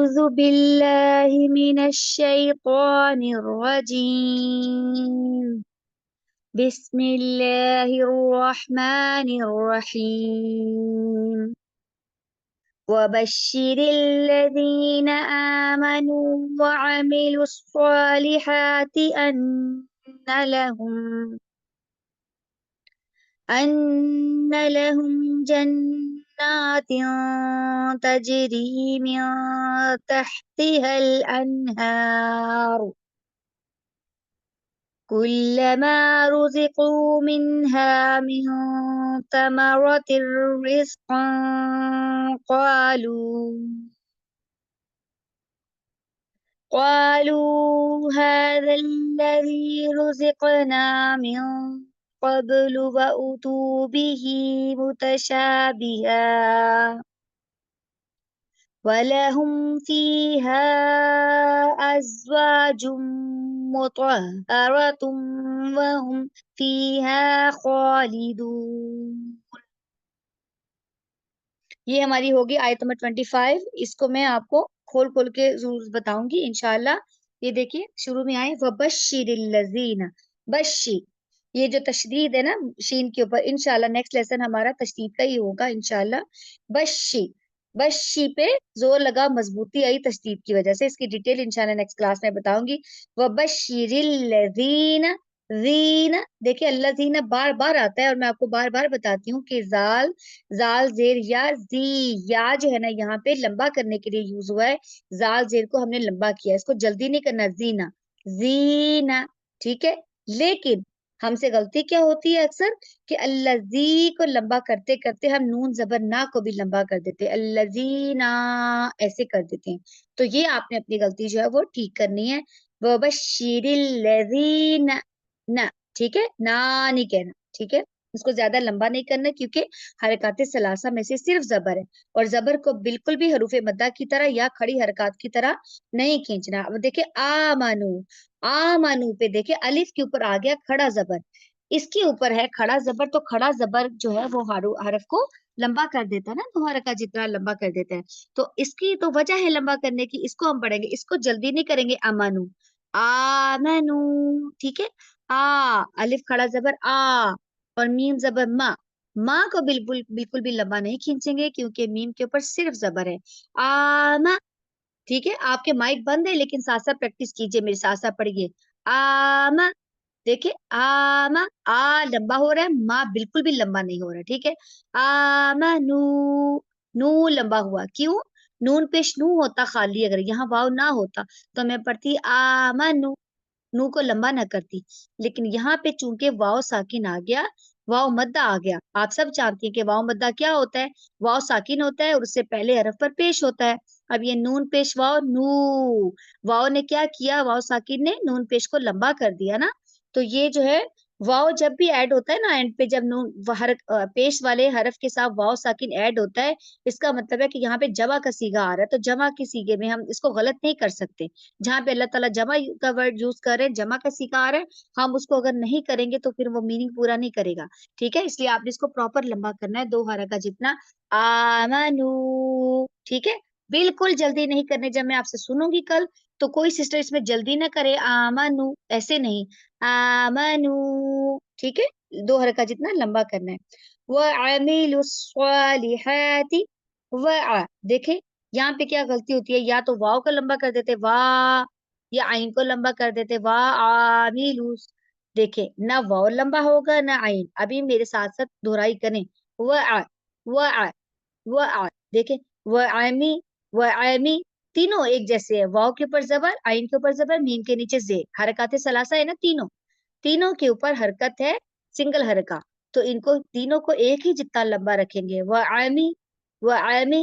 أعوذ بالله من الشيطان الرجيم. بسم الله الرحمن الرحيم. وبشر الذين آمنوا وعملوا الصالحات أن لهم جنات تجري من تحتها الأنهار كلما رزقوا منها من ثمرة رزقا قالوا هذا الذي رزقنا من قبل وأتوا به متشابها ولهم فيها أزواج مطهرة وهم فيها خالدون. یہ ہماری ہوگی آیت نمبر 25. اس کو میں آپ کو کھول کھول کے ضرور بتاؤں گی انشاءاللہ. یہ دیکھیے شروع میں آئے وَبَشِّرِ الَّذِينَ. بشی، یہ جو تشدید ہے نا شین کے اوپر، انشاءاللہ نیکسٹ لیسن ہمارا تشدید کا ہی ہوگا انشاءاللہ. بشی، بشی پہ زور لگا، مضبوطی آئی تشدید کی وجہ سے. اس کی ڈیٹیل انشاءاللہ نیکسٹ کلاس میں بتاؤں گی. وَبَشِّرِ الَّذِينَ، زین دیکھیں اللہ زین بار بار آتا ہے، اور میں آپ کو بار بار بتاتی ہوں کہ زال زیر یا زی یا جو ہے نا یہاں پہ لمبا کرنے کے لیے یوز ہوا ہے. زال زیر کو ہم نے لمبا کیا، اس کو جلدی نہیں کرنا. زینا زینا، ٹھیک ہے. لیکن ہم سے غلطی کیا ہوتی ہے اکثر کہ الذی کو لمبا کرتے کرتے ہم نون زبر نا کو بھی لمبا کر دیتے، الذینا ایسے کر دیتے ہیں. تو یہ آپ نے اپنی غلطی جو ہے وہ ٹھیک کرنی ہے. وَبَشِّرِ الَّذِينَ، نہ ٹھیک ہے، نہ نہیں کہنا، ٹھیک ہے. اس کو زیادہ لمبا نہیں کرنا کیونکہ حرکات ثلاثہ میں سے صرف زبر ہے، اور زبر کو بالکل بھی حروف مدہ کی طرح یا کھڑی حرکات کی طرح نہیں کھینچنا. اب دیکھیں آمنو، آمنو پہ دیکھیں الف کے اوپر آ گیا کھڑا زبر، اس کے اوپر ہے کھڑا زبر، تو کھڑا زبر جو ہے وہ حرف کو لمبا کر دیتا ہے نا، دوہرا کا جتنا لمبا کر دیتا ہے. تو اس کی تو وجہ ہے لمبا کرنے کی، اس کو ہم پڑھیں گے، اس کو جلدی نہیں کریں گے. امنو، آمنو، ٹھیک ہے. الف کھڑا زبر آ، اور میم زبر ماں کو بالکل بھی لمبا نہیں کھینچیں گے کیونکہ میم کے اوپر صرف زبر ہے. آما، ٹھیک ہے. آپ کے مائک بند ہے لیکن ساتھ ساتھ پریکٹس کیجئے، میرے ساتھ ساتھ پڑھیے. آما، دیکھیں آما، آ لمبا ہو رہا ہے، ماں بالکل بھی لمبا نہیں ہو رہا ہے، ٹھیک ہے. آمنو، نو لمبا ہوا، کیوں؟ نون پیش نو ہوتا خالی، اگر یہاں واو نہ ہوتا تو میں پڑھتی آمنو، نو کو لمبا نہ کرتی. لیکن یہاں پہ چونکہ واو ساکن آ گیا، واو مدہ آ گیا. آپ سب جانتی ہیں کہ واو مدہ کیا ہوتا ہے، واو ساکن ہوتا ہے اور اس سے پہلے حرف پر پیش ہوتا ہے. اب یہ نون پیش واو، نو، واو نے کیا کیا، واو ساکن نے نون پیش کو لمبا کر دیا نا. تو یہ جو ہے واو جب بھی ایڈ ہوتا ہے نا اینڈ پہ، جب نون پیش والے حرف کے ساتھ واو ساکن ایڈ ہوتا ہے، اس کا مطلب ہے کہ یہاں پہ جمع کا صیغہ آ رہا ہے. تو جمع کے صیغے میں ہم اس کو غلط نہیں کر سکتے. جہاں پہ اللہ تعالیٰ جمع کا ورڈ یوز کر رہے ہیں، جمع کا صیغہ آ رہا ہے، ہم اس کو اگر نہیں کریں گے تو پھر وہ میننگ پورا نہیں کرے گا، ٹھیک ہے. اس لیے آپ نے اس کو پراپر لمبا کرنا ہے، دو حرکہ جتنا. آمنو، ٹھیک ہے. بالکل جلدی نہیں کرنے. جب میں آپ سے سنوں گی کل تو کوئی سسٹر اس میں جلدی نہ کرے، آمنو ایسے نہیں، آمنو، ٹھیک ہے. دو حرکہ جتنا لمبا کرنا ہے. وَعَمِلُوا الصَّالِحَاتِ، دیکھیں یہاں پہ کیا غلطی ہوتی ہے، یا تو واو کو لمبا کر دیتے وا، یا عین کو لمبا کر دیتے وا عاملو. دیکھیں نہ واو لمبا ہوگا نہ عین. ابھی میرے ساتھ ساتھ دہرائی کریں. دیکھیں وعمی، وعمی تینوں ایک جیسے ہے، واو کے اوپر زبر، عین کے اوپر زبر، میم کے نیچے زیر. حرکات ثلاثہ ہے نا، تینوں کے اوپر حرکت ہے، سنگل حرکہ. تو ان کو تینوں کو ایک ہی جتنا لمبا رکھیں گے. وعمی، وعمی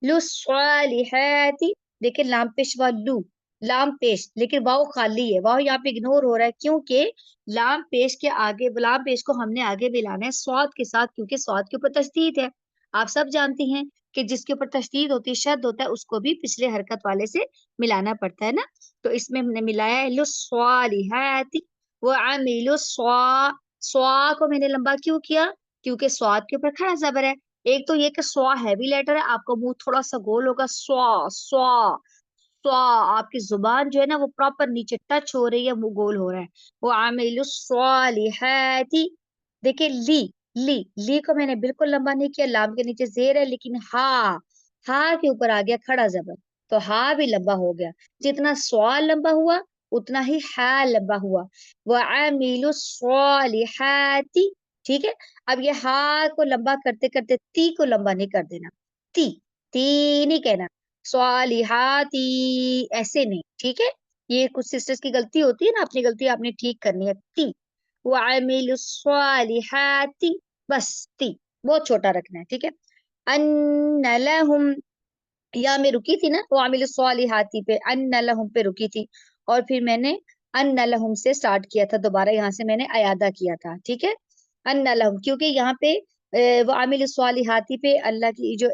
للصالحات، دیکھیں لام پیش لو، لام پیش، لیکن واو خالی ہے، واو یہاں پہ اگنور ہو رہا ہے کیونکہ لام پیش کے آگے، لام پیش کو ہم نے آگے بھی لانا ہے صاد کے ساتھ، کیونکہ صاد کے اوپر تشدید ہے. آپ سب جانتی ہیں کہ جس کے اوپر تشدید ہوتی ہے، شد ہوتا ہے، اس کو بھی پچھلے حرکت والے سے ملانا پڑتا ہے نا. تو اس میں ہم نے ملایا ہے للصالحات وعملوا الصالحات. کو میں نے لمبا کیوں کیا؟ کیونکہ صاد کے اوپر کھڑا زبر ہے. एक तो ये कि स्वा हैवी लेटर है, आपका मुंह थोड़ा सा गोल होगा, स्वा स्वा स्वा, आपकी जुबान जो है ना वो प्रॉपर नीचे टच हो रही है, मुंह गोल हो रहा है। वो आमिलु स्वालिहाती, देखिए ली, ली ली को मैंने बिल्कुल लंबा नहीं किया, लाम के नीचे जेर है, लेकिन हा के ऊपर आ गया खड़ा जबर, तो हा भी लंबा हो गया। जितना स्वा लंबा हुआ उतना ही हा लंबा हुआ। वो आमिलु स्वालिहाती, ठीक है। अब ये हा को लंबा करते करते ती को लंबा नहीं कर देना, ती, ती नहीं कहना, स्वालिहाती ऐसे नहीं, ठीक है। ये कुछ सिस्टर्स की गलती होती है ना, अपनी गलती आपने ठीक करनी है। ती, वअमिलु स्वालिहाती, बस ती बहुत छोटा रखना है, ठीक है। अन्न लहुम, या मैं रुकी थी ना, वअमिलु स्वालिहाती पे, अन्न लहुम पे रुकी थी, और फिर मैंने अन्न लहुम से स्टार्ट किया था, दोबारा यहाँ से मैंने अयादा किया था, ठीक है। अन्न लहुम, क्योंकि यहाँ पे वअमिलु स्वालिहाती पे अल्लाह की जो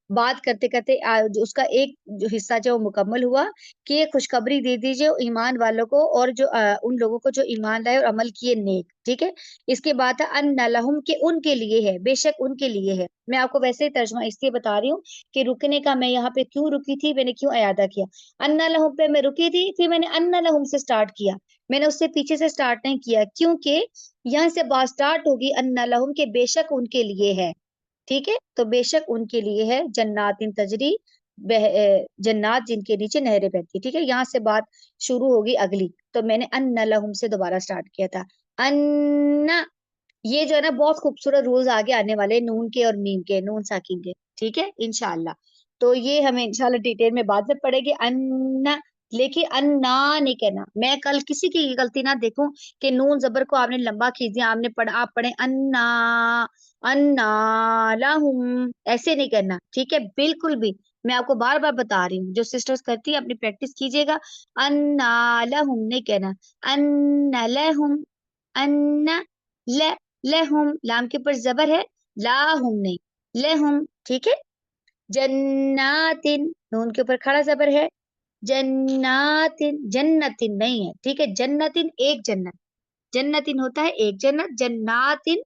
बात करते करते जो उसका एक जो हिस्सा जो मुकम्मल हुआ, कि ये खुशखबरी दे दीजिए ईमान वालों को, और जो उन लोगों को जो ईमान लाए और अमल किए नेक, ठीक है। इसके बाद है अन्न लहुम, के उनके लिए है, बेशक उनके लिए है। मैं आपको वैसे ही तर्जुमा इसलिए बता रही हूँ कि रुकने का मैं यहाँ पे क्यों रुकी थी, मैंने क्यों अयादा किया। अन्ना लहुम पे मैं रुकी थी, फिर मैंने अन्ना लहुम से स्टार्ट किया, मैंने उससे पीछे से स्टार्ट नहीं किया, क्योंकि यहाँ से बात स्टार्ट होगी अन्ना लहुम के बेशक उनके लिए है, ठीक है। तो बेशक उनके लिए है जन्नातिन तजरी, जन्नात जिनके नीचे नहरें बहती, ठीक है। यहाँ से बात शुरू होगी अगली, तो मैंने अन्ना लहुम से दोबारा स्टार्ट किया था। अन्ना, ये जो है ना बहुत खूबसूरत रूल्स आगे आने वाले हैं, नून के और मीम के, नून साकिन के, ठीक है इंशाल्लाह। तो ये हमें इंशाल्लाह डिटेल में बाद में पड़ेगी। अन्ना, लेकिन अन्ना नहीं कहना, मैं कल किसी की ये गलती ना देखूं कि नून जबर को आपने लंबा खींच दिया, आपने पढ़ा, आप पढ़े अन्ना, अन्ना लाहुम, ऐसे नहीं करना, ठीक है बिल्कुल भी। मैं आपको बार बार बता रही हूँ, जो सिस्टर्स करती है अपनी प्रैक्टिस कीजिएगा। अन्ना लहुम नहीं कहना, अन्ना लहुम, अन्ना ल, लहुम, लाम के ऊपर जबर है, लाहुम नहीं, लहुम, ठीक है। जन्नातिन, नून के ऊपर खड़ा जबर है, जन्नातिन, जन्नतिन नहीं है, ठीक है। जन्नतिन एक जन्नत, जन्नतिन होता है एक जन्नत, जन्नातिन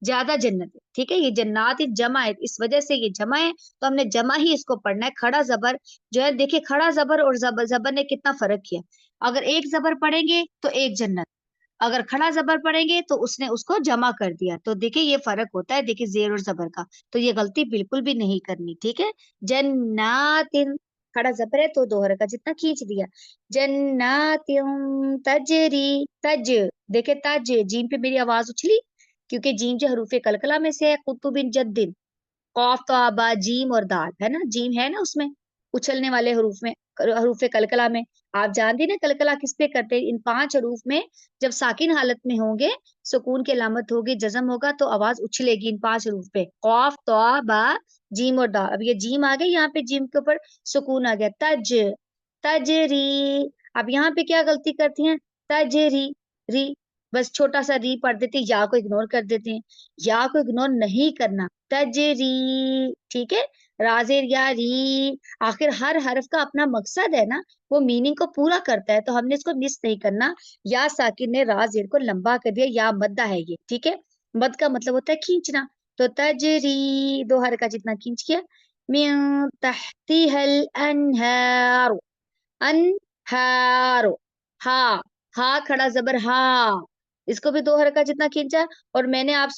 ज्यादा जन्नत है, ठीक है। ये जन्नातिन जमा है, इस वजह से ये जमा है, तो हमने जमा ही इसको पढ़ना है। खड़ा जबर जो है, देखिए खड़ा जबर और जबर, जबर ने कितना फर्क किया। अगर एक जबर पढ़ेंगे तो एक जन्नत, अगर खड़ा जबर पढ़ेंगे तो उसने उसको जमा कर दिया, तो देखिए ये फर्क होता है, देखिए जेर और जबर का। तो ये गलती बिल्कुल भी नहीं करनी, ठीक है। जन्नातिन, खड़ा जबर है तो दोहरे का जितना खींच दिया। जन्नातिन तजरी, तज, देखे तज, जीम पे मेरी आवाज उछली, क्योंकि जीम जो हरूफे कलकला में से है, कुतु बिन जद्दिन, कौफ तो आबा जीम और दाल है ना, जीम है ना उसमें, उछलने वाले हरूफ में, हरूफे कलकला में। आप जानती ना कलकला किस पे करते हैं, इन पांच हरूफ में जब साकिन हालत में होंगे, सुकून की अलामत होगी, जज्म होगा, तो आवाज उछलेगी इन पांच हरूफ पे, कौफ तो बा जीम और दाल। अब ये जीम आ गई, यहाँ पे जीम के ऊपर सुकून आ गया, तज, तजरी। अब यहाँ पे क्या गलती करती हैं, तजरी, री, बस छोटा सा री पढ़ देते हैं, या को इग्नोर कर देते हैं, या को इग्नोर नहीं करना, तजरी, ठीक है। राजेर या री, आखिर हर हर्फ का अपना मकसद है ना, वो मीनिंग को पूरा करता है, तो हमने इसको मिस नहीं करना। या साकिन ने राजेर को लंबा कर दिया, या मद्दा है ये, ठीक है। मद का मतलब होता है खींचना, तो तजरी दो हर का जितना खींच किया। मिन तहतिहल अनहार, अनहारो, हा, हा खड़ा जबर हा, इसको भी दो हरकत जितना खींचा। और मैंने आप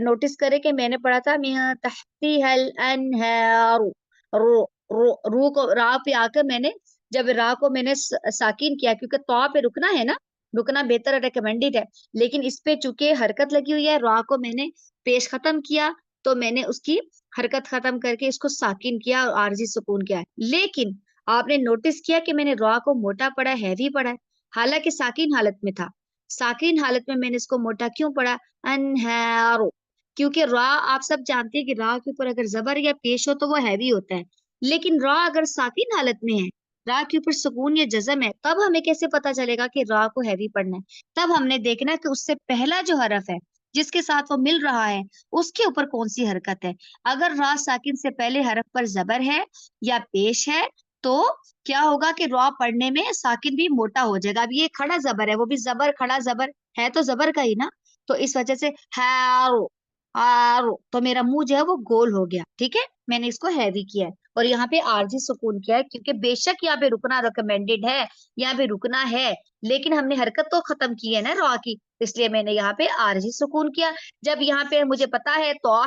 नोटिस करे कि मैंने पढ़ा था मिया तहती हल अनहारो, रो, रू को रा पे आकर मैंने, जब रा को मैंने साकिन किया, क्योंकि तो पे रुकना है ना, रुकना बेहतर रिकमेंडेड है, लेकिन इस पे चूंकि हरकत लगी हुई है, रा को मैंने पेश खत्म किया, तो मैंने उसकी हरकत खत्म करके इसको साकिन किया और आरजी सुकून किया है। लेकिन आपने नोटिस किया कि मैंने रॉ को मोटा पढ़ा, हैवी पढ़ा है, हालांकि साकिन हालत में था। साकिन हालत में मैंने इसको मोटा क्यों पढ़ा, अनहारो, क्योंकि रॉ आप सब जानते हैं कि रॉ के ऊपर अगर जबर या पेश हो तो वो हैवी होता है, लेकिन रॉ अगर साकिन हालत में है, रॉ के ऊपर सुकून या जज़म है, तब हमें कैसे पता चलेगा कि रॉ को हैवी पढ़ना है। तब हमने देखना कि उससे पहला जो हरफ है जिसके साथ वो मिल रहा है, उसके ऊपर कौन सी हरकत है। अगर रॉ साकिन से पहले हरफ पर जबर है या पेश है, तो क्या होगा कि रॉ पढ़ने में साकिन भी मोटा हो जाएगा। अब ये खड़ा जबर है, वो भी जबर खड़ा जबर है, तो जबर का ही ना, तो इस वजह से हैरो, तो मेरा मुंह जो है वो गोल हो गया, ठीक है, मैंने इसको हैवी किया है और यहाँ पे आरजी सुकून किया है, क्योंकि बेशक यहाँ पे रुकना रिकमेंडेड है, यहाँ पे रुकना है, लेकिन हमने हरकत तो खत्म की है ना रॉ की, इसलिए मैंने यहाँ पे आरजी सुकून किया। जब यहाँ पे मुझे पता है तो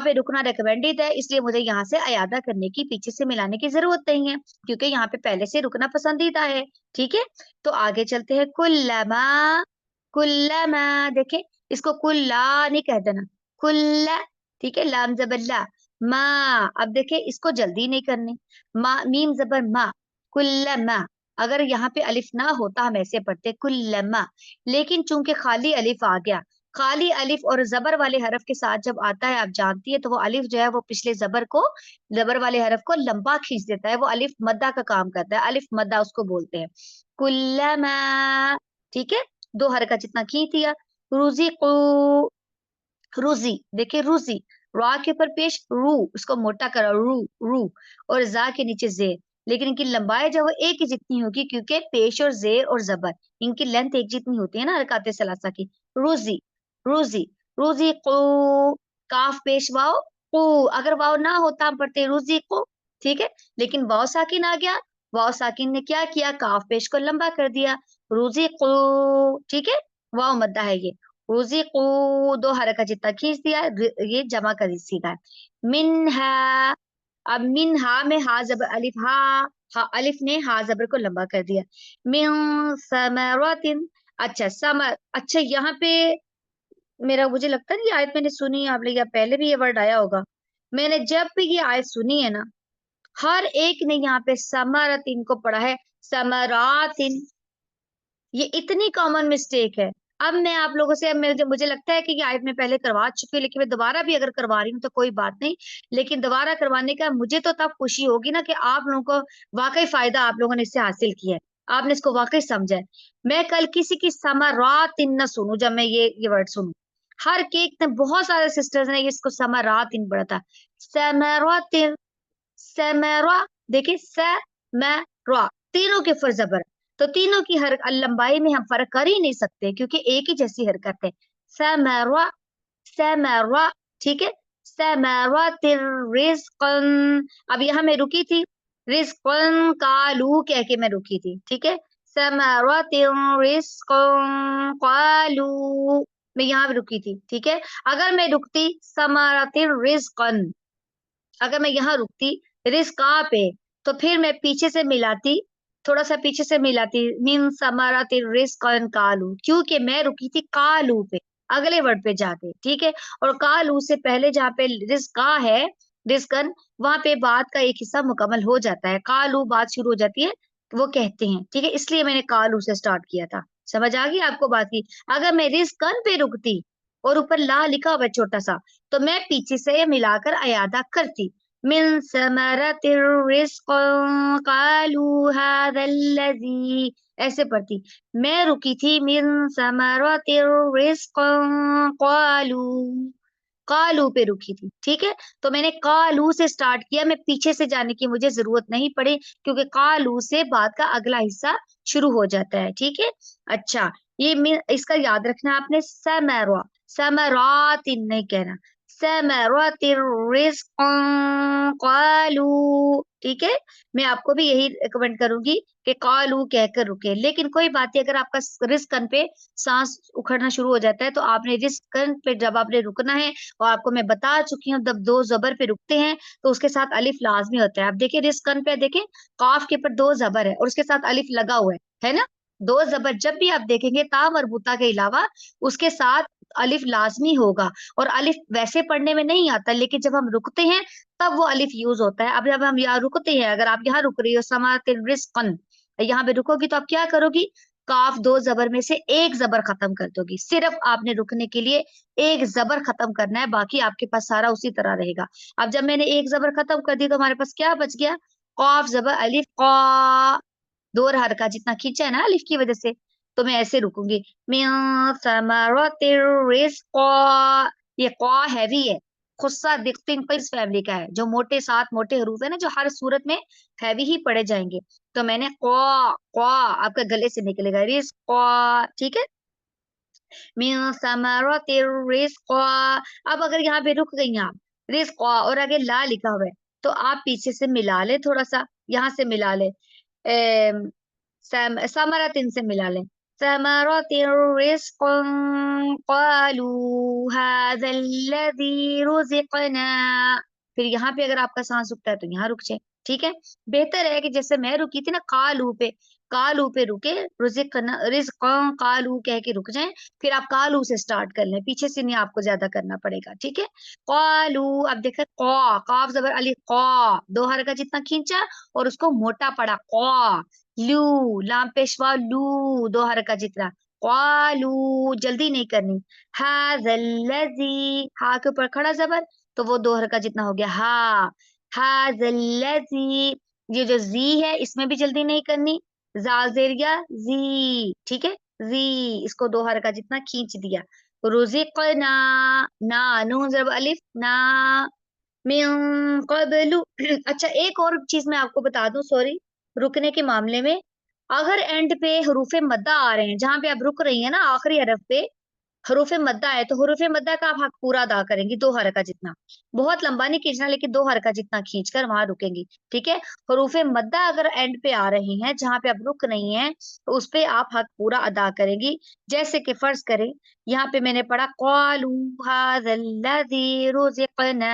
पे रुकना रिकमेंडेड है, इसलिए मुझे यहाँ से अयादा करने की, पीछे से मिलाने की जरूरत नहीं है, क्योंकि यहाँ पे पहले से रुकना पसंदीदा है। ठीक है, तो आगे चलते हैं। कुल्लमा, कुल्लमा, देखे इसको कुल्ला नहीं कह देना, कुल्ला, ठीक है, लाम जबर ला, मा, अब देखे इसको जल्दी नहीं करनी, मा मीम जबर मा, कुल्लमा, अगर यहाँ पे अलिफ ना होता हम ऐसे पढ़ते कुल्लमा, लेकिन चूंकि खाली अलिफ आ गया, खाली अलिफ और जबर वाले हरफ के साथ जब आता है आप जानती है, तो वो अलिफ जो है वो पिछले जबर को, जबर वाले हरफ को लंबा खींच देता है, वो अलिफ मद्दा का काम करता है, अलिफ मद्दा उसको बोलते हैं। कुल्लमा, ठीक है, दो हरकत जितना खींच दिया। रुजी, रुजी, देखिए रुजी, रा के ऊपर पेश रू, उसको मोटा करो, रू रू, और जा के नीचे जे, लेकिन इनकी लंबाई जो है वो एक ही जितनी होगी, क्योंकि पेश और जे और जबर इनकी लेंथ एक जितनी होती है ना हरकत सलासा की। रुजी, रुजी, रुजी को, काफ पेश वाओ को, अगर वाओ ना होता हम पढ़ते रुजी को, ठीक है, लेकिन वाओ साकिन आ गया, वाओ साकिन ने क्या किया, काफ पेश को लंबा कर दिया, रुजी को, ठीक है, वाओ मद्दा है ये, रुज़िक़ू, दो हरकत जितना खींच दिया, ये जमा कर सीखा है। मिनहा, अब मिनहा में हा जबर अलिफ, हा अलिफ ने हा जबर को लंबा कर दिया। मिन समरातिन, अच्छा समर, अच्छा यहाँ पे मेरा मुझे लगता है ये आयत मैंने सुनी है आप लोग, या पहले भी ये वर्ड आया होगा, मैंने जब भी ये आयत सुनी है ना, हर एक ने यहाँ पे समरातिन को पढ़ा है समरातिन, ये इतनी कॉमन मिस्टेक है। अब मैं आप लोगों से, अब मुझे लगता है कि ये आयत में पहले करवा चुकी हूँ, लेकिन मैं दोबारा भी अगर करवा रही हूँ तो कोई बात नहीं, लेकिन दोबारा करवाने का मुझे तो तब खुशी होगी ना कि आप लोगों को वाकई फायदा आप लोगों ने इससे हासिल किया है, आपने इसको वाकई समझा है। मैं कल किसी की समारातिन न सुनूं, जब मैं ये वर्ड सुनूं, हर केक ने, बहुत सारे सिस्टर्स ने इसको समारातिन पढ़ा था, समारातिन, समरा, देखिए समरा, तीनों के ऊपर जबर, तो तीनों की हर लंबाई में हम फर्क कर ही नहीं सकते, क्योंकि एक ही जैसी हरकत है। समरा, समरा, ठीक है, समरातिर रिज़्क़न, अब यहाँ मैं रुकी थी, रिज़्क़न कालू कह के मैं रुकी थी, ठीक है, समरातिर रिज़्क़न कालू, मैं यहाँ भी रुकी थी, ठीक है, अगर मैं रुकती समरातिर रिज़्क़न, अगर मैं यहाँ रुकती रिस्का पे, तो फिर मैं पीछे से मिलाती, थोड़ा सा पीछे से मिलाती, मिन समराति रिस्कन कालू, क्योंकि मैं रुकी थी कालू पे, अगले वर्ड पे जाके, ठीक है, और कालू से पहले जहाँ पे रिस्का है, रिस्कन, वहां पे बात का एक हिस्सा मुकम्मल हो जाता है, कालू बात शुरू हो जाती है, वो कहते हैं, ठीक है, इसलिए मैंने कालू से स्टार्ट किया था। समझ आ गई आपको बात की? अगर मैं रिस्कन पे रुकती और ऊपर ला लिखा हुआ छोटा सा, तो मैं पीछे से मिलाकर अयादा करती, मिन समरतिर रिज़्क़न क़ालू हाज़ल्लज़ी, ऐसे पढ़ती। मैं रुकी थी मिन समरतिर रिज़्क़न क़ालू, कालू पे रुकी थी, ठीक है, तो मैंने कालू से स्टार्ट किया, मैं पीछे से जाने की मुझे जरूरत नहीं पड़ी, क्योंकि कालू से बात का अगला हिस्सा शुरू हो जाता है, ठीक है। अच्छा, इसका याद रखना आपने, समरा, समरातिन नहीं कहना, समरातिर रिज़्क़न क़ालू, ठीक है, मैं आपको भी यही रिकमेंड करूंगी कि कालू कहकर रुके, लेकिन कोई बात नहीं, अगर आपका रिस्कन पे सांस उखड़ना शुरू हो जाता है, तो आपने रिस्कन पे जब आपने रुकना है, और आपको मैं बता चुकी हूँ, जब दो जबर पे रुकते हैं तो उसके साथ अलिफ लाजमी होता है। आप देखिए रिस्कन पे, देखें काफ के ऊपर दो जबर है और उसके साथ अलिफ लगा हुआ है ना, दो जबर जब भी आप देखेंगे ता मरबूता के अलावा उसके साथ अलिफ लाजमी होगा, और अलिफ वैसे पढ़ने में नहीं आता, लेकिन जब हम रुकते हैं तब वो अलिफ यूज होता है। अब जब हम यहाँ रुकते हैं, अगर आप यहाँ रुक रही हो समातिल रिस्कन, यहाँ पे रुकोगी तो आप क्या करोगी, काफ दो जबर में से एक जबर खत्म कर दोगी, सिर्फ आपने रुकने के लिए एक जबर खत्म करना है, बाकी आपके पास सारा उसी तरह रहेगा। अब जब मैंने एक जबर खत्म कर दी तो हमारे पास क्या बच गया, कौफ जबर अलिफ क़ा, दो हरका जितना खींचा है ना अलिफ की वजह से, तो मैं ऐसे रुकूंगी, मिन समरातिर रिज़्क़ा, ये क़ा हैवी है, खुस्सा दिक्तिन किस फैमिली का है, जो मोटे सात मोटे हरूफ है ना, जो हर सूरत में हैवी ही पढ़े जाएंगे, तो मैंने क़ा, क़ा आपका गले से निकलेगा, रिज़्क़ा, ठीक है, मिन समरातिर रिज़्क़ा। अब अगर यहाँ पे रुक गई आप, रिज़्क़ा और आगे ला लिखा हुआ है, तो आप पीछे से मिला ले, थोड़ा सा यहाँ से मिला ले, समरातिन से मिला ले, समरातिर रिज़्क़न क़ालू हाज़ल्लज़ी रुज़िक़ना। फिर यहाँ पे अगर आपका सांस रुकता है तो यहाँ रुक जाए, ठीक है। बेहतर है कि जैसे मैं रुकी थी ना कालू पे रुके, रुज़िक़ना रिज़्क़न कालू कह के रुक जाएं, फिर आप कालू से स्टार्ट कर लें, पीछे से नहीं आपको ज्यादा करना पड़ेगा, ठीक है। कालू, अब देखा कौ, काफ जबर अली कौ, दो हरका जितना खींचा और उसको मोटा पड़ा कौ। लू, लाम पेशवा लू, दो हरका जितना, कालू, जल्दी नहीं करनी। हाज़ल्लज़ी, हा के ऊपर खड़ा जबर, तो वो दो हरका जितना हो गया हा। हाज़ल्लज़ी, ये जो जी है इसमें भी जल्दी नहीं करनी, जाजेरिया जी, ठीक है। जी, इसको दो हरका जितना खींच दिया। रुज़िक़ना, ना, नून जब अलिफ ना, मिन क़ब्लु। अच्छा, एक और चीज मैं आपको बता दूं, सॉरी, रुकने के मामले में, अगर एंड पे हरूफे मद्दा आ रहे हैं, जहां पे आप रुक रही हैं ना आखिरी हरफ पे हरूफे मद्दा है, तो हरूफे मद्दा का आप हक पूरा अदा करेंगी, दो हरका जितना, बहुत लंबा नहीं खींचना, लेकिन दो हरका जितना खींच कर वहां रुकेंगी, ठीक है। हरूफे मद्दा अगर एंड पे आ रही हैं, जहां पे आप रुक नहीं है, तो उस पे आप हक पूरा अदा करेंगी। जैसे कि फर्ज करें, यहाँ पे मैंने पढ़ा क़ालू हाज़ल्लज़ी रुज़िक़ना,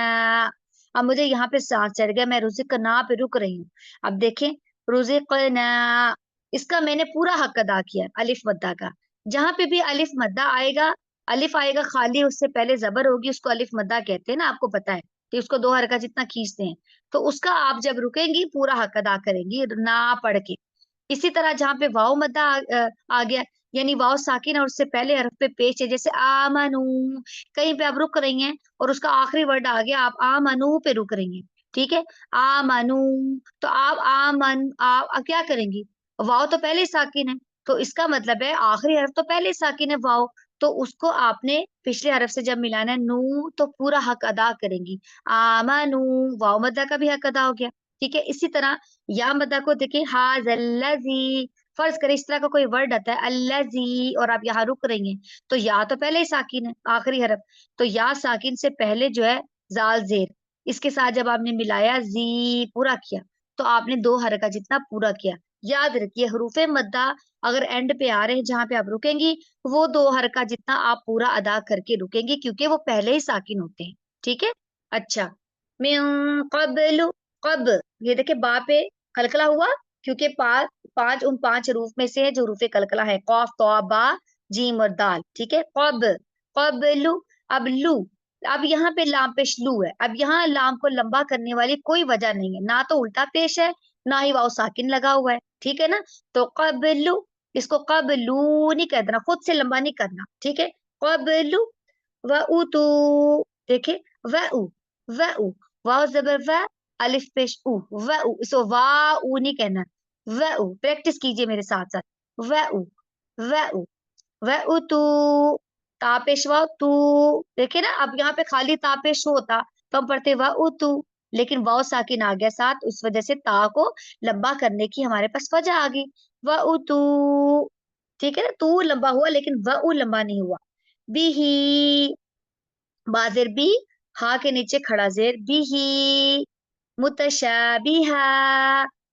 अब मुझे यहाँ पे सांस चढ़ गया, मैं रुज़िक़ना पे रुक रही हूँ। अब देखें, रुज़िक़ना, इसका मैंने पूरा हक अदा किया अलिफ मद्दा का। जहां पे भी अलिफ मद्दा आएगा, अलिफ आएगा खाली, उससे पहले जबर होगी, उसको अलिफ मद्दा कहते हैं ना, आपको पता है कि उसको दो हरका जितना खींचते हैं, तो उसका आप जब रुकेंगी पूरा हक अदा करेंगी ना पढ़ के। इसी तरह जहाँ पे वाव मद्दा आ गया, यानी वाव साकिन और उससे पहले हरफ पे पेश है, जैसे आमनू, कहीं पे आप रुक रही हैं और उसका आखिरी वर्ड आ गया, आप आमनू पे रुक रही हैं, ठीक है। आमनू, तो आप आप क्या करेंगी, वाव तो पहले ही साकिन है, तो इसका मतलब है आखिरी हरफ तो पहले ही साकिन है वाव, तो उसको आपने पिछले हरफ से जब मिलाना है नू, तो पूरा हक अदा करेंगी। आमनू, वाव मद्दा का भी हक अदा हो गया, ठीक है। इसी तरह या मद्दा को देखिए, हाज़ल्लज़ी, फर्ज करें इस तरह का कोई वर्ड आता है अल्लज़ी और आप यहाँ रुक रही हैं, तो या तो पहले ही साकिन है आखिरी हरफ, तो या साकिन से पहले जो है जाल जेर, इसके साथ जब आपने मिलाया जी पूरा किया, तो आपने दो हरका जितना पूरा किया। याद रखिए, हरूफे मद्दा अगर एंड पे आ रहे हैं, जहां पे आप रुकेंगी, वो दो हरका जितना आप पूरा अदा करके रुकेंगी, क्योंकि वो पहले ही साकिन होते हैं, ठीक है। अच्छा, मिन क़ब्लु, क़ब, ये देखिए बा पे कलकला हुआ, क्योंकि पांच उन पांच हरूफ में से है जो हरूफे कलकला है, कौफ तो बा जीम और दाल, ठीक है। क़ब, क़ब्लु, अब लू, अब यहाँ पे लाम पेश लू है, अब यहाँ लाम को लंबा करने वाली कोई वजह नहीं है, ना तो उल्टा पेश है, ना ही वाव साकिन लगा हुआ है, ठीक है ना। तो क़ब्लु, इसको क़ब्लू नहीं कह देना, खुद से लंबा नहीं करना, ठीक है। क़ब्लु व उतू, देखे, व उ, व उ, वाव जबर व, अलिफ पेश उ, व उ, इसको वा उ नहीं कहना, व उ, प्रैक्टिस कीजिए मेरे साथ साथ, व उ, व उ, व उतू, तापेश वाव तू, देखे ना, अब यहाँ पे खाली तापेश होता तो हम पढ़ते व उतू, लेकिन वाव साकिन आ गया साथ, उस वजह से ता को लंबा करने की हमारे पास वजह आ गई, व उतू, ठीक है ना। तू लंबा हुआ लेकिन व उ लंबा नहीं हुआ। बिही, बाजेर बी, हा के नीचे खड़ा जेर, बिही, मुतशाबिहा,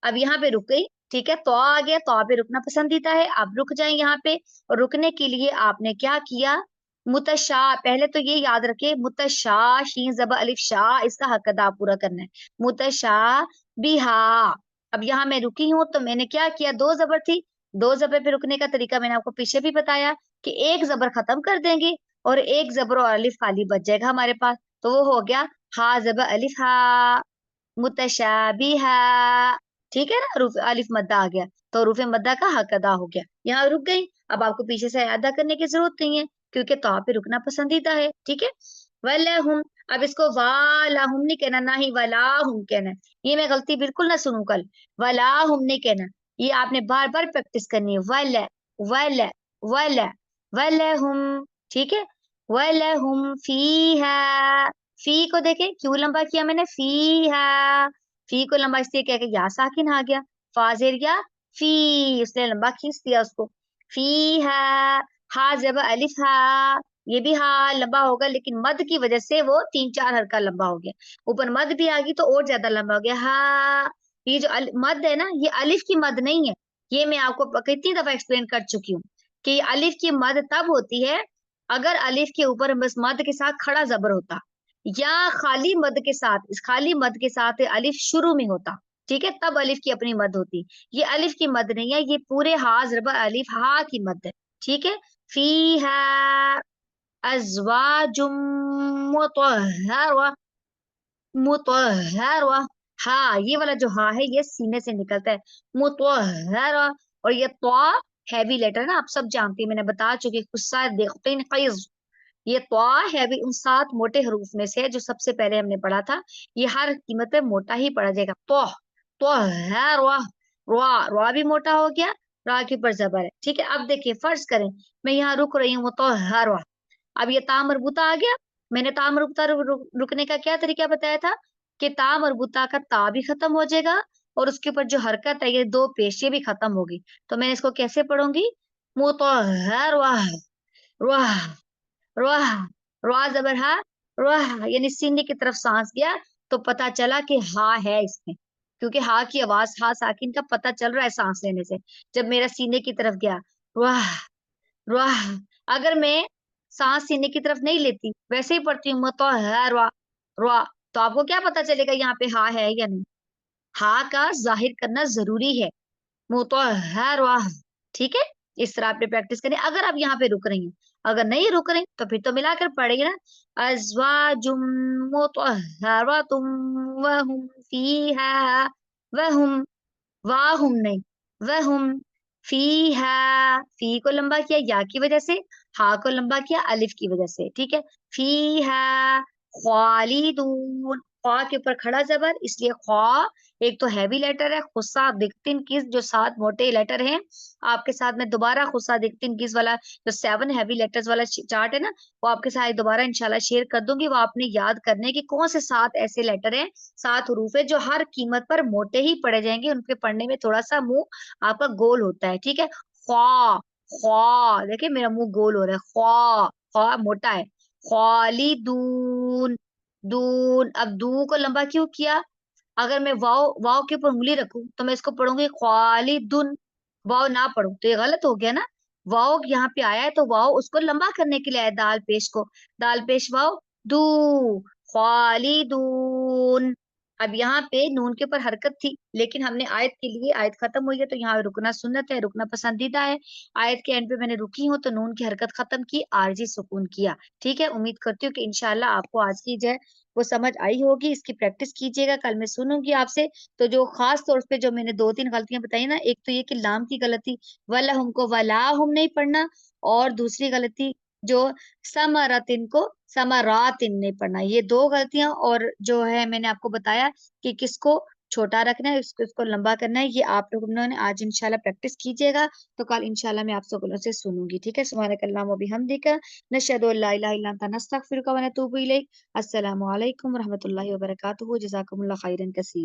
अब यहाँ पे रुक गई, ठीक है। तो आ गया, तो पे रुकना पसंदीदा है, आप रुक जाए यहाँ पे। और रुकने के लिए आपने क्या किया, मुतशा, पहले तो ये याद रखिए, मुतशा शीन जबर अलिफ शाह, इसका हक अदा पूरा करना है, मुतशा बिहा। अब यहाँ मैं रुकी हूं, तो मैंने क्या किया, दो जबर थी, दो जबर पे रुकने का तरीका मैंने आपको पीछे भी बताया कि एक जबर खत्म कर देंगे और एक जबर और अलिफ खाली बच जाएगा हमारे पास, तो वो हो गया हा जबर अलिफ हा, मुतशाबिहा, ठीक है ना। रूफ अलिफ मद्दा आ गया, तो रूफे मद्दा का हक अदा हो गया, यहाँ रुक गई। अब आपको पीछे से अदा करने की जरूरत नहीं है, क्योंकि तो पे रुकना पसंदीदा है, ठीक है। वलहुम, अब इसको वालाहुम नहीं कहना, ना ही वलाहुम कहना है, ये मैं गलती बिल्कुल ना सुनूं कल, वलाहुम नहीं कहना, ये आपने बार बार प्रैक्टिस करनी है, वल वल वल वलहुम, ठीक है। वलहुम फीहा, फी को देखे क्यों लंबा किया मैंने, फी है, फी को लंबा इसलिए कह के या साकिन आ गया, फाजिर या फी, उसने लंबा खींच दिया उसको, फी है, हा जबर अलिफ हा, ये भी हा लंबा होगा, लेकिन मद की वजह से वो 3-4 हरका लंबा हो गया। ऊपर मद भी आ गई तो और ज्यादा लंबा हो गया हा। ये जो मद है ना, ये अलिफ की मद नहीं है। ये मैं आपको कितनी दफा एक्सप्लेन कर चुकी हूँ कि अलिफ की मद तब होती है अगर अलिफ के ऊपर बस मद के साथ खड़ा जबर होता, या खाली मद के साथ, इस खाली मद के साथ अलिफ शुरू में होता, ठीक है, तब अलिफ की अपनी मद होती। ये अलिफ की मद नहीं है, ये पूरे हा जबर अलिफ हा की मद है, ठीक है। फीहा अज़वाजुम मुतहहरा, मुतहहरा। हाँ, ये वाला जो हा है ये सीने से निकलता है, मुतहहरा। और ये तो हैवी लेटर है ना, आप सब जानते हैं, मैंने बता चुकी, गुस्सा देखते ये त्वा है भी उन 7 मोटे हरूफ में से है जो सबसे पहले हमने पढ़ा था। ये हर कीमत पे मोटा ही पढ़ा जाएगा। तो है रुआ, रुआ रुआ भी मोटा हो गया, रा के ऊपर जबर है, ठीक है। अब देखिए, फर्ज करें मैं यहाँ रुक रही हूँ, तो है रुआ। अब ये ता मरबूता आ गया। मैंने ता मरबूता रुकने का क्या तरीका बताया था कि ता मरबूता का ता भी खत्म हो जाएगा और उसके ऊपर जो हरकत है, ये 2 पेशे भी खत्म होगी। तो मैं इसको कैसे पढ़ूंगी? मुतहहर वाह, वाह, रोहा, रोहा जबर हा, रोहा, यानी सीने की तरफ सांस गया तो पता चला कि हा है इसमें, क्योंकि हा की आवाज, हा साकिन का पता चल रहा है सांस लेने से। जब मेरा सीने की तरफ गया, रोहा, रोहा। अगर मैं सांस सीने की तरफ नहीं लेती, वैसे ही पढ़ती हूँ तो है रोहा, रोहा, तो आपको क्या पता चलेगा यहाँ पे हा है या नहीं? हा का जाहिर करना जरूरी है, मुतहहर वाह, ठीक है। इस तरह आपने प्रैक्टिस करें। अगर आप यहाँ पे रुक रही हैं, अगर नहीं रुक रही तो फिर तो मिलाकर पढ़ेगी ना, अज़वाजुम मुतहहरतुम वहुम फीहा, वहुम, वाहुम नहीं, वहुम फीहा। फी को लंबा किया या की वजह से, हा को लंबा किया अलिफ की वजह से, ठीक है। फीहा खालिदून, ख्वा के ऊपर खड़ा जबर, इसलिए ख्वा एक तो हैवी लेटर है, खुस्सा दिक्तिन किस जो 7 मोटे लेटर हैं। आपके साथ में दोबारा खुस्सा दिक्तिन किस वाला जो 7 हैवी लेटर्स वाला चार्ट है ना, वो आपके साथ दोबारा इंशाल्लाह शेयर कर दूंगी। वो आपने याद करने की कौन से 7 ऐसे लेटर हैं, 7 हरूफ है जो हर कीमत पर मोटे ही पढ़े जाएंगे, उनके पढ़ने में थोड़ा सा मुंह आपका गोल होता है, ठीक है। ख्वा, ख्वा, देखिए मेरा मुंह गोल हो रहा है, ख्वा, ख्वा मोटा है। खालिदून, दून, अब दू को लंबा क्यों किया? अगर मैं वाव वाव के ऊपर उंगली रखूं तो मैं इसको पढ़ूंगी खालिदुन, वाव ना पढ़ूं तो ये गलत हो गया ना। वाव यहाँ पे आया है तो वाव उसको लंबा करने के लिए आया, दाल पेश को, दाल पेश वाव, दू, खालिदून। अब यहाँ पे नून के ऊपर हरकत थी, लेकिन हमने आयत के लिए, आयत खत्म हुई है तो यहाँ रुकना सुन्नत है, रुकना पसंदीदा है। आयत के एंड पे मैंने रुकी हूँ तो नून की हरकत खत्म की, आरजी सुकून किया, ठीक है। उम्मीद करती हूँ कि इंशाल्लाह आपको आज की जो है वो समझ आई होगी। इसकी प्रैक्टिस कीजिएगा, कल मैं सुनूंगी आपसे। तो जो खास तौर पे जो मैंने 2-3 गलतियां बताई ना, एक तो ये कि लाम की गलती, वला हमको वला हम नहीं पढ़ना, और दूसरी गलती जो समरतिन को समरातिन नहीं पढ़ना, ये 2 गलतियां। और जो है मैंने आपको बताया कि किसको छोटा रखना है, इसको लंबा करना है, ये आप लोगों ने आज इंशाल्लाह प्रैक्टिस कीजिएगा। तो कल इंशाल्लाह मैं आप सबको से सुनूंगी, ठीक है। सुब्हानक अल्लाहुम्मा व बिहम्दिका नशहदु अल्ला इलाहा इल्ला अंता नस्तगफिरुका व नतूबु इलैक। अस्सलामु अलैकुम व रहमतुल्लाहि व बरकातुहू। जज़ाकुमुल्लाह खैरन कसीर।